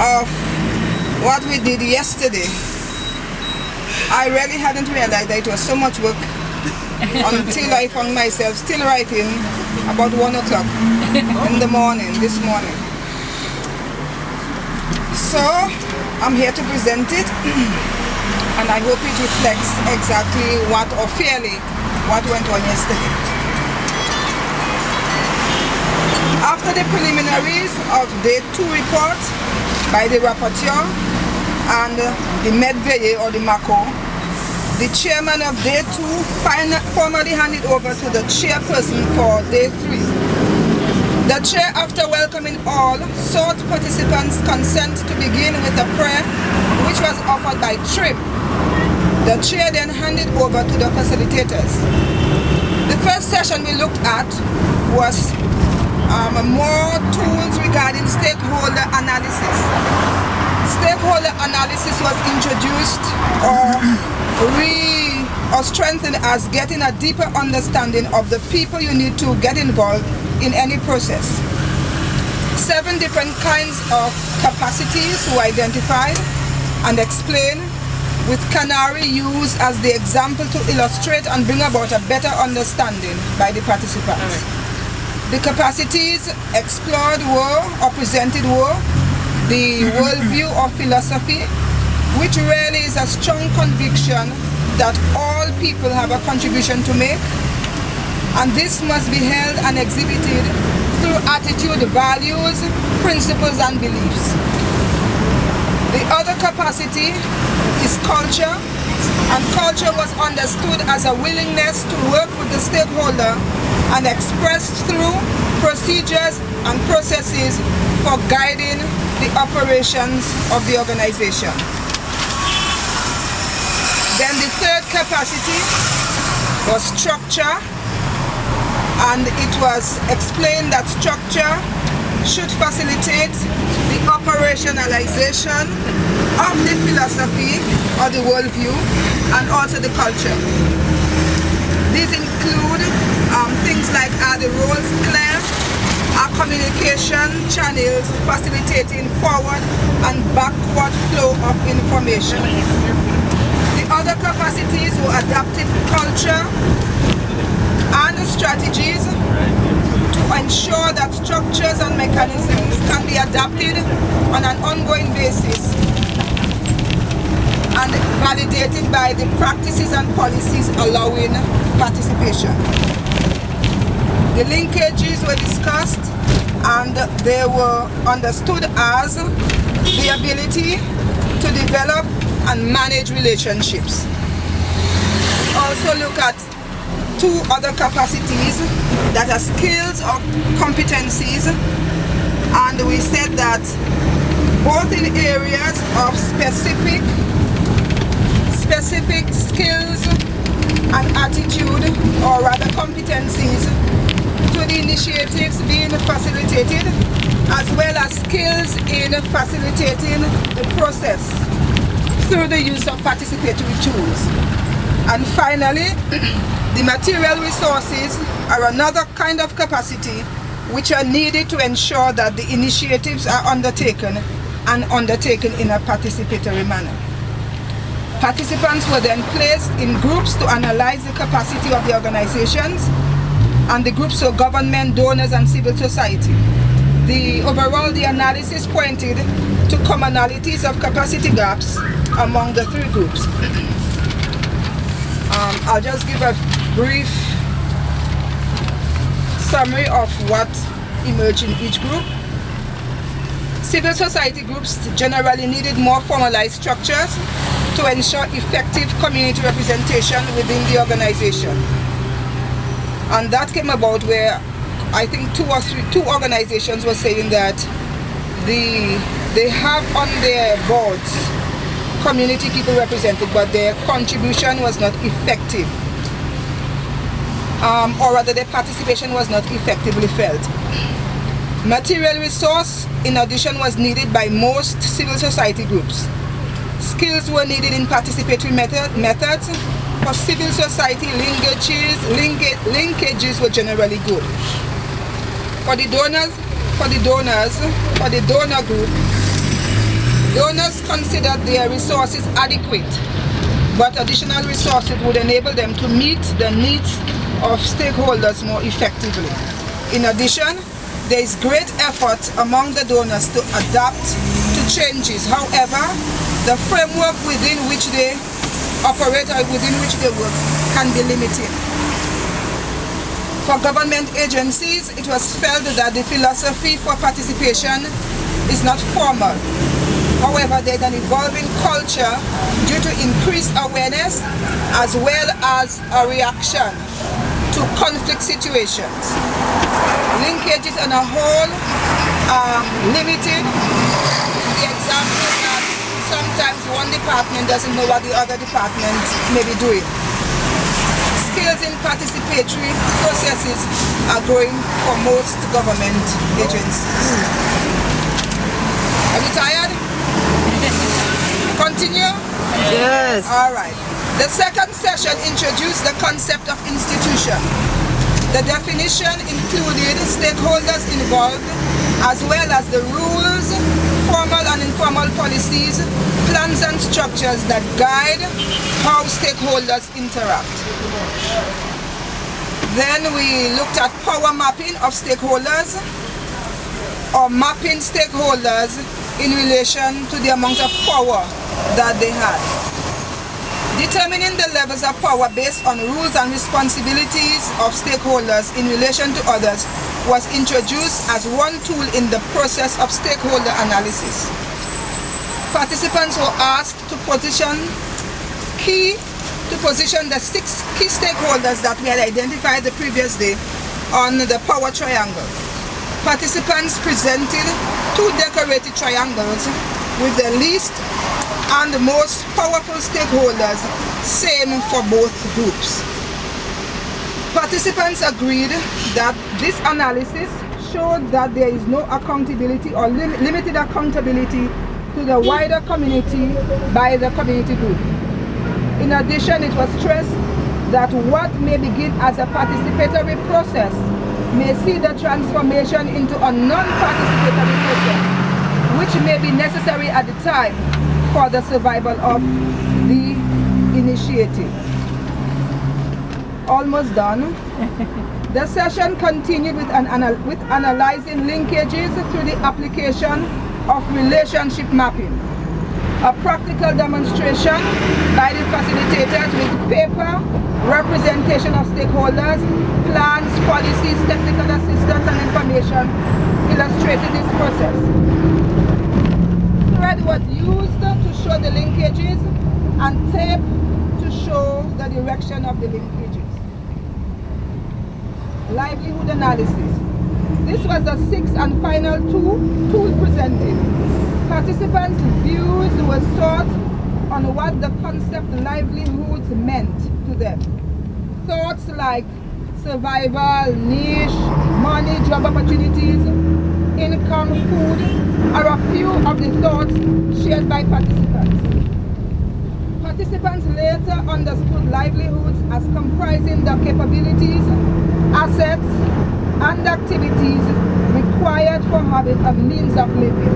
of what we did yesterday, I really hadn't realized that it was so much work until I found myself still writing about 1 o'clock in the morning, this morning. So I'm here to present it, and I hope it reflects exactly what, or fairly, what went on yesterday. After the preliminaries of Day 2 report by the Rapporteur and the Medveye or the Mako, the chairman of Day 2 formally handed over to the chairperson for Day 3. The chair, after welcoming all, sought participants' consent to begin with a prayer which was offered by Tripp. The chair then handed over to the facilitators. The first session we looked at was more tools regarding stakeholder analysis. Stakeholder analysis was introduced or strengthened as getting a deeper understanding of the people you need to get involved in any process. 7 different kinds of capacities were identified and explained, with CANARI used as the example to illustrate and bring about a better understanding by the participants. The capacities explored or presented were the worldview or philosophy, which really is a strong conviction that all people have a contribution to make, and this must be held and exhibited through attitude, values, principles and beliefs. The other capacity is culture, and culture was understood as a willingness to work with the stakeholder and expressed through procedures and processes for guiding the operations of the organization. Then the third capacity was structure, and it was explained that structure should facilitate the operationalization of the philosophy or the worldview and also the culture. These include things like are the roles clear, are communication channels facilitating forward and backward flow of information. The other capacities were adaptive culture and strategies to ensure that structures and mechanisms can be adapted on an ongoing basis and validated by the practices and policies allowing participation. The linkages were discussed and they were understood as the ability to develop and manage relationships. We also look at 2 other capacities that are skills or competencies, and we said that both in areas of specific skills and attitude, or rather competencies, to the initiatives being facilitated, as well as skills in facilitating the process through the use of participatory tools. And finally, the material resources are another kind of capacity which are needed to ensure that the initiatives are undertaken in a participatory manner. Participants were then placed in groups to analyze the capacity of the organizations, and the groups were government, donors and civil society. The analysis pointed to commonalities of capacity gaps among the 3 groups. I'll just give a brief summary of what emerged in each group. Civil society groups generally needed more formalized structures to ensure effective community representation within the organization. And that came about where I think 2 organizations were saying that they have on their boards community people represented, but their contribution was not effective, or rather their participation was not effectively felt. Material resource in addition was needed by most civil society groups. Skills were needed in participatory methods. For civil society, linkages were generally good. For the donor group, Donors considered their resources adequate, but additional resources would enable them to meet the needs of stakeholders more effectively. In addition, there is great effort among the donors to adapt to changes. However, the framework within which they operate or within which they work can be limited. For government agencies, it was felt that the philosophy for participation is not formal. However, there is an evolving culture due to increased awareness as well as a reaction to conflict situations. Linkages on a whole are limited. The example is that sometimes one department doesn't know what the other department may be doing. Skills in participatory processes are growing for most government agencies. Are you tired? Continue? Yes. All right. The second session introduced the concept of institution. The definition included stakeholders involved, as well as the rules, formal and informal policies, plans and structures that guide how stakeholders interact. Then we looked at power mapping of stakeholders, or mapping stakeholders in relation to the amount of power that they had. Determining the levels of power based on rules and responsibilities of stakeholders in relation to others was introduced as one tool in the process of stakeholder analysis. Participants were asked to position the 6 key stakeholders that we had identified the previous day on the power triangle. Participants presented 2 decorated triangles with the least and the most powerful stakeholders, same for both groups. Participants agreed that this analysis showed that there is no accountability or limited accountability to the wider community by the community group. In addition, it was stressed that what may begin as a participatory process may see the transformation into a non-participatory process, which may be necessary at the time for the survival of the initiative. Almost done. The session continued with analyzing linkages through the application of relationship mapping. A practical demonstration by the facilitators with paper, representation of stakeholders, plans, policies, technical assistance and information illustrated this process. Thread was used to show the linkages and tape to show the direction of the linkages. Livelihood analysis. This was the 6th and final tool presented. Participants' views were sought on what the concept livelihoods meant to them. Thoughts like survival, niche, money, job opportunities, income, food are a few of the thoughts shared by participants. Participants later understood livelihoods as comprising the capabilities, assets, and activities required for having a means of living.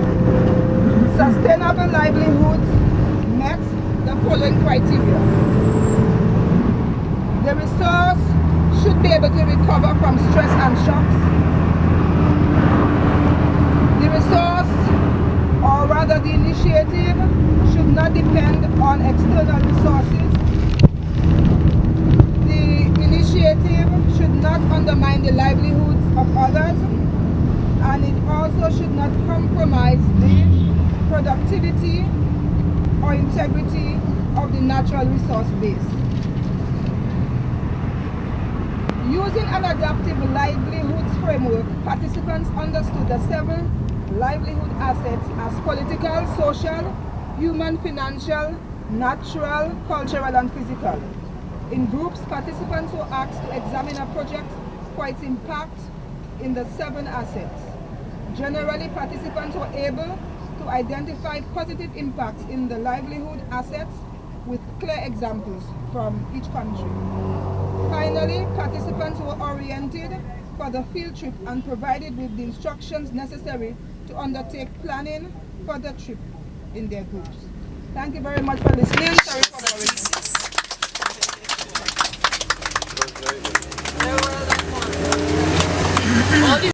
Sustainable livelihoods met the following criteria. The resource should be able to recover from stress and shocks. The resource, or rather the initiative, should not depend on external resources. The initiative should not undermine the livelihoods of others, and it also should not compromise the productivity or integrity of the natural resource base. Using an adaptive livelihoods framework, participants understood the 7 livelihood assets as political, social, human, financial, natural, cultural, and physical. In groups, participants were asked to examine a project for its impact in the 7 assets. Generally, participants were able to identify positive impacts in the livelihood assets with clear examples from each country. Finally, participants were oriented for the field trip and provided with the instructions necessary to undertake planning for the trip, in their groups. Thank you very much for listening. Sorry for boring.